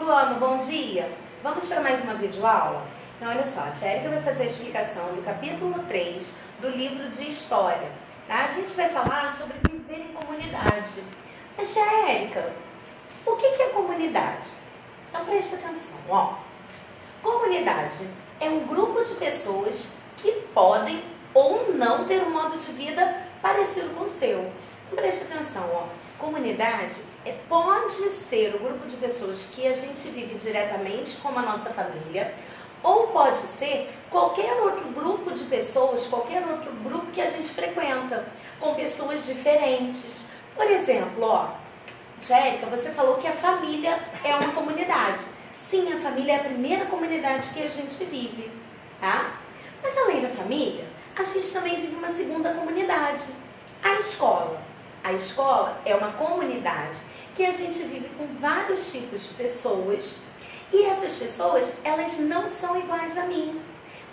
segundo ano, bom dia! Vamos para mais uma videoaula? Então, olha só, a tia Érica vai fazer a explicação do capítulo 3 do livro de História. Tá? A gente vai falar sobre viver em comunidade. Mas, tia Érica, o que é comunidade? Então, presta atenção, ó. Comunidade é um grupo de pessoas que podem ou não ter um modo de vida parecido com o seu. Então, presta atenção, ó. Comunidade pode ser o grupo de pessoas que a gente vive diretamente, como a nossa família, ou pode ser qualquer outro grupo de pessoas, qualquer outro grupo que a gente frequenta, com pessoas diferentes. Por exemplo, ó, Jérica, você falou que a família é uma comunidade. Sim, a família é a primeira comunidade que a gente vive, tá? Mas além da família, a gente também vive uma segunda comunidade, a escola. A escola é uma comunidade que a gente vive com vários tipos de pessoas e essas pessoas, elas não são iguais a mim.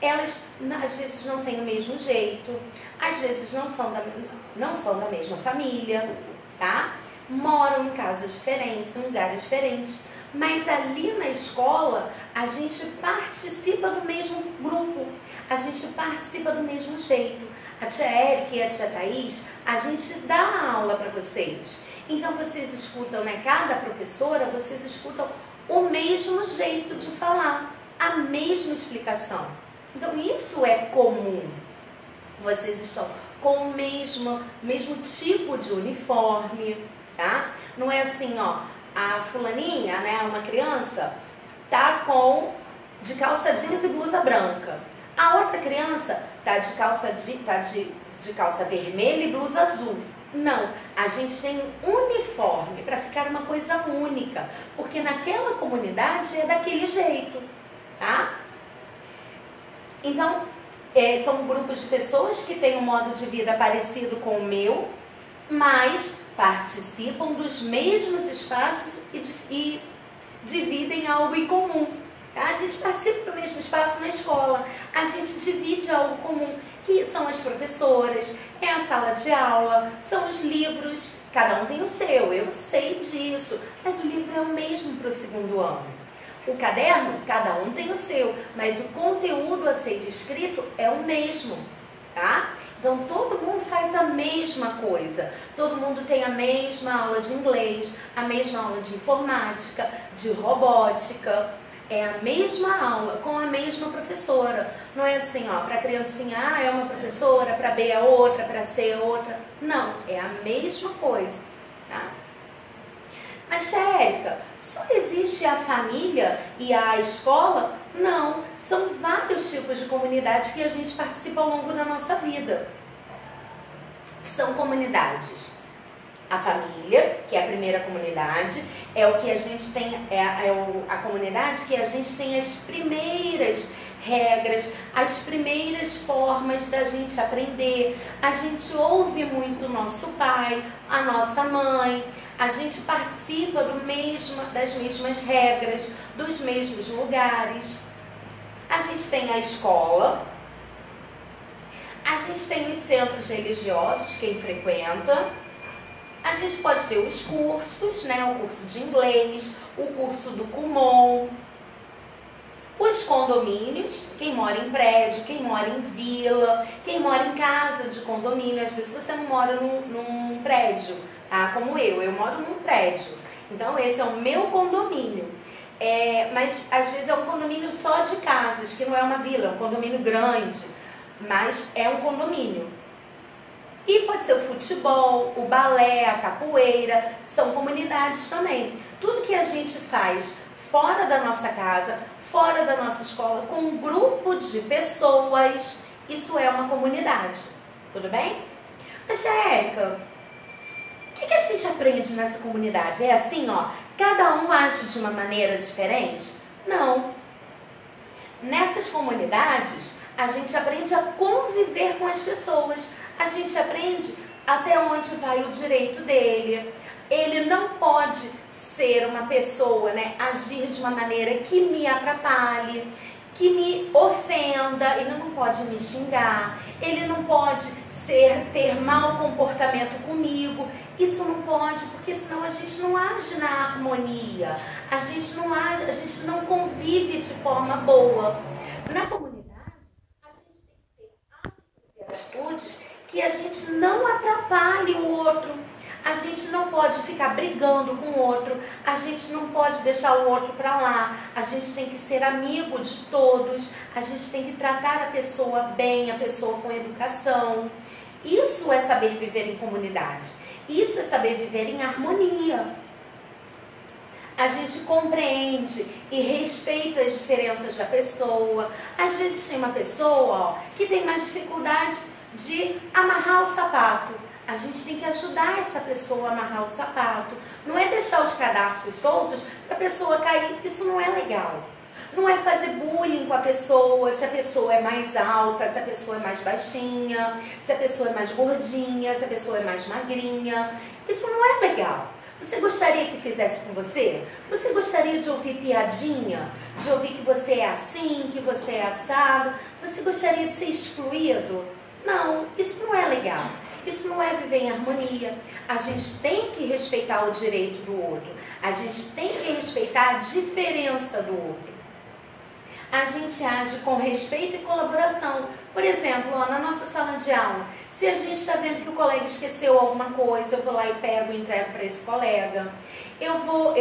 Elas, às vezes, não têm o mesmo jeito, às vezes não são da mesma família, tá? Moram em casas diferentes, em lugares diferentes, mas ali na escola a gente participa do mesmo grupo, a gente participa do mesmo jeito. A tia Érica e a tia Thaís, a gente dá aula para vocês. Então vocês escutam, né? Cada professora, vocês escutam o mesmo jeito de falar, a mesma explicação. Então isso é comum. Vocês estão com o mesmo tipo de uniforme, tá? Não é assim, ó, a fulaninha, né, uma criança, tá de calça jeans e blusa branca. A outra criança tá de calça vermelha e blusa azul. Não, a gente tem um uniforme para ficar uma coisa única, porque naquela comunidade é daquele jeito, tá? Então, são grupos de pessoas que têm um modo de vida parecido com o meu, mas participam dos mesmos espaços e dividem algo em comum. A gente participa do mesmo espaço na escola, a gente divide algo comum, que são as professoras, é a sala de aula, são os livros, cada um tem o seu, eu sei disso, mas o livro é o mesmo para o segundo ano. O caderno, cada um tem o seu, mas o conteúdo a ser escrito é o mesmo, tá? Então todo mundo faz a mesma coisa, todo mundo tem a mesma aula de inglês, a mesma aula de informática, de robótica. É a mesma aula, com a mesma professora. Não é assim, ó, para criancinha A é uma professora, para B é outra, para C é outra. Não, é a mesma coisa, tá? Mas, Érica, só existe a família e a escola? Não, são vários tipos de comunidades que a gente participa ao longo da nossa vida. São comunidades. A família, que é a primeira comunidade, é o que a gente tem, a comunidade que a gente tem as primeiras regras, as primeiras formas da gente aprender. A gente ouve muito o nosso pai, a nossa mãe, a gente participa das mesmas regras, dos mesmos lugares. A gente tem a escola, a gente tem os centros religiosos, quem frequenta. A gente pode ter os cursos, né? O curso de inglês, o curso do Kumon, os condomínios, quem mora em prédio, quem mora em vila, quem mora em casa de condomínio. Às vezes você não mora num prédio, tá? Como eu moro num prédio. Então esse é o meu condomínio. Mas às vezes é um condomínio só de casas, que não é uma vila, é um condomínio grande, mas é um condomínio. E pode ser o futebol, o balé, a capoeira, são comunidades também. Tudo que a gente faz fora da nossa casa, fora da nossa escola, com um grupo de pessoas, isso é uma comunidade. Tudo bem? Mas, Érica, o que a gente aprende nessa comunidade? É assim, ó, cada um age de uma maneira diferente? Não. Nessas comunidades, a gente aprende a conviver com as pessoas. A gente aprende até onde vai o direito dele. Ele não pode ser uma pessoa, né, agir de uma maneira que me atrapalhe, que me ofenda. Ele não pode me xingar. Ele não pode ter mau comportamento comigo. Isso não pode, porque senão a gente não age na harmonia, a gente não convive de forma boa. Na comunidade, a gente tem que ter hábitos e atitudes que a gente não atrapalhe o outro. A gente não pode ficar brigando com o outro, a gente não pode deixar o outro para lá, a gente tem que ser amigo de todos, a gente tem que tratar a pessoa bem, a pessoa com educação. Isso é saber viver em comunidade, isso é saber viver em harmonia. A gente compreende e respeita as diferenças da pessoa. Às vezes tem uma pessoa que tem mais dificuldade de amarrar o sapato. A gente tem que ajudar essa pessoa a amarrar o sapato. Não é deixar os cadarços soltos para a pessoa cair. Isso não é legal. Não é fazer bullying com a pessoa, se a pessoa é mais alta, se a pessoa é mais baixinha, se a pessoa é mais gordinha, se a pessoa é mais magrinha. Isso não é legal. Você gostaria que fizesse com você? Você gostaria de ouvir piadinha? De ouvir que você é assim, que você é assado? Você gostaria de ser excluído? Não, isso não é legal. Isso não é viver em harmonia. A gente tem que respeitar o direito do outro. A gente tem que respeitar a diferença do outro. A gente age com respeito e colaboração. Por exemplo, na nossa sala de aula, se a gente está vendo que o colega esqueceu alguma coisa, eu vou lá e pego e entrego para esse colega. Eu vou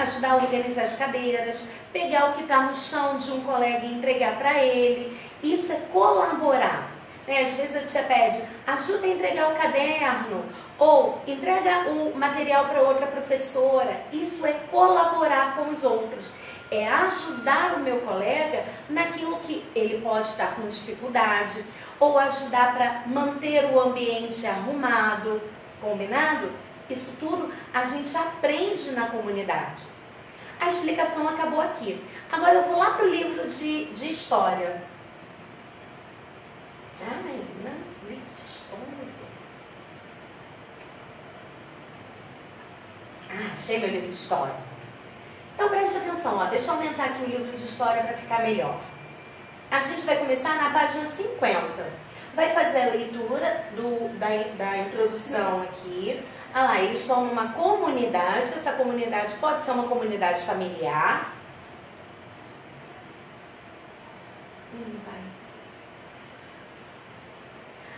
ajudar a organizar as cadeiras, pegar o que está no chão de um colega e entregar para ele. Isso é colaborar. Às vezes a tia pede, ajuda a entregar o caderno, ou entrega o material para outra professora. Isso é colaborar com os outros. É ajudar o meu colega naquilo que ele pode estar com dificuldade, ou ajudar para manter o ambiente arrumado, combinado? Isso tudo a gente aprende na comunidade. A explicação acabou aqui. Agora eu vou lá para o livro de história. Livro de história. Achei meu livro de história. Então preste atenção, deixa eu aumentar aqui o livro de história para ficar melhor. A gente vai começar na página 50. Vai fazer a leitura da introdução aqui. Lá, eles estão numa comunidade. Essa comunidade pode ser uma comunidade familiar.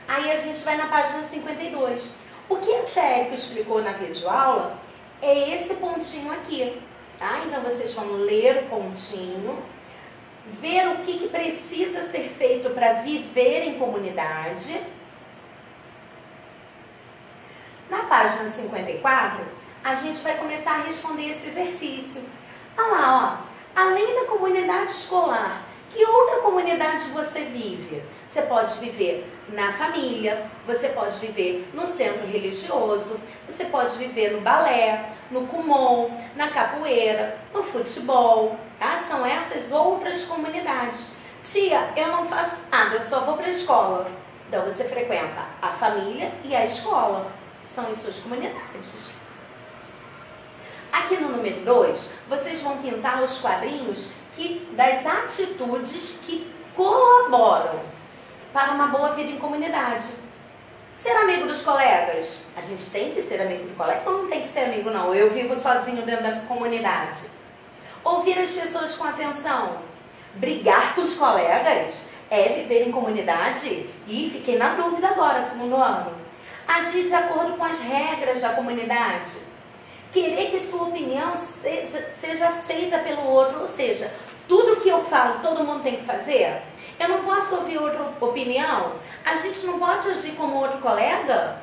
Aí a gente vai na página 52. O que a tia Érica explicou na videoaula é esse pontinho aqui, tá? Então vocês vão ler o pontinho, ver o que precisa ser feito para viver em comunidade. Na página 54, a gente vai começar a responder esse exercício. Olha lá, ó. Além da comunidade escolar, que outra comunidade você vive? Você pode viver na família, você pode viver no centro religioso, você pode viver no balé, no kumon, na capoeira, no futebol, tá? São essas outras comunidades. Tia, eu não faço nada, eu só vou para a escola. Então você frequenta a família e a escola. São as suas comunidades. Aqui no número 2, vocês vão pintar os quadrinhos das atitudes que colaboram para uma boa vida em comunidade. Ser amigo dos colegas. A gente tem que ser amigo do colega ou não tem que ser amigo não? Eu vivo sozinho dentro da comunidade. Ouvir as pessoas com atenção. Brigar com os colegas é viver em comunidade? E fiquei na dúvida agora, segundo ano. Agir de acordo com as regras da comunidade. Querer que sua opinião seja aceita pelo outro, ou seja, tudo que eu falo, todo mundo tem que fazer? Eu não posso ouvir outra opinião? A gente não pode agir como outro colega?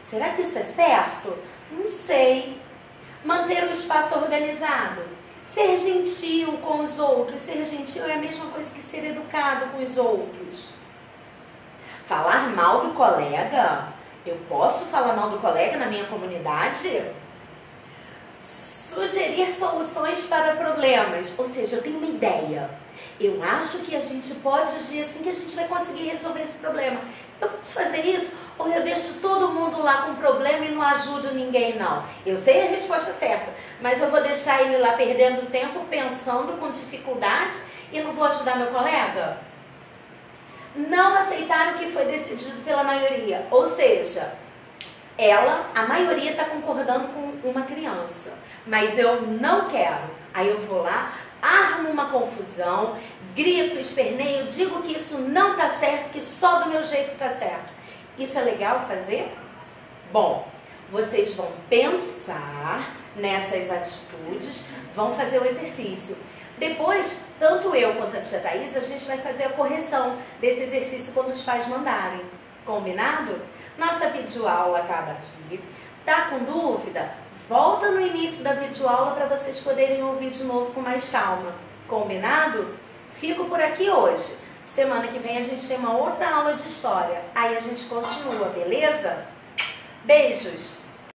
Será que isso é certo? Não sei. Manter o espaço organizado. Ser gentil com os outros. Ser gentil é a mesma coisa que ser educado com os outros. Falar mal do colega? Eu posso falar mal do colega na minha comunidade? Sugerir soluções para problemas, ou seja, eu tenho uma ideia. Eu acho que a gente pode agir assim que a gente vai conseguir resolver esse problema. Eu posso fazer isso? Ou eu deixo todo mundo lá com problema e não ajudo ninguém, não? Eu sei a resposta certa, mas eu vou deixar ele lá perdendo tempo, pensando com dificuldade e não vou ajudar meu colega? não aceitar o que foi decidido pela maioria. Ou seja, a maioria está concordando com uma criança, mas eu não quero. Aí eu vou lá, armo uma confusão, grito, esperneio, digo que isso não está certo, que só do meu jeito está certo. Isso é legal fazer? Bom, vocês vão pensar nessas atitudes, vão fazer o exercício. Depois, tanto eu quanto a tia Thaís, a gente vai fazer a correção desse exercício quando os pais mandarem. Combinado? Nossa videoaula acaba aqui. Tá com dúvida? Volta no início da videoaula para vocês poderem ouvir de novo com mais calma. Combinado? Fico por aqui hoje. Semana que vem a gente tem uma outra aula de história. Aí a gente continua, beleza? Beijos!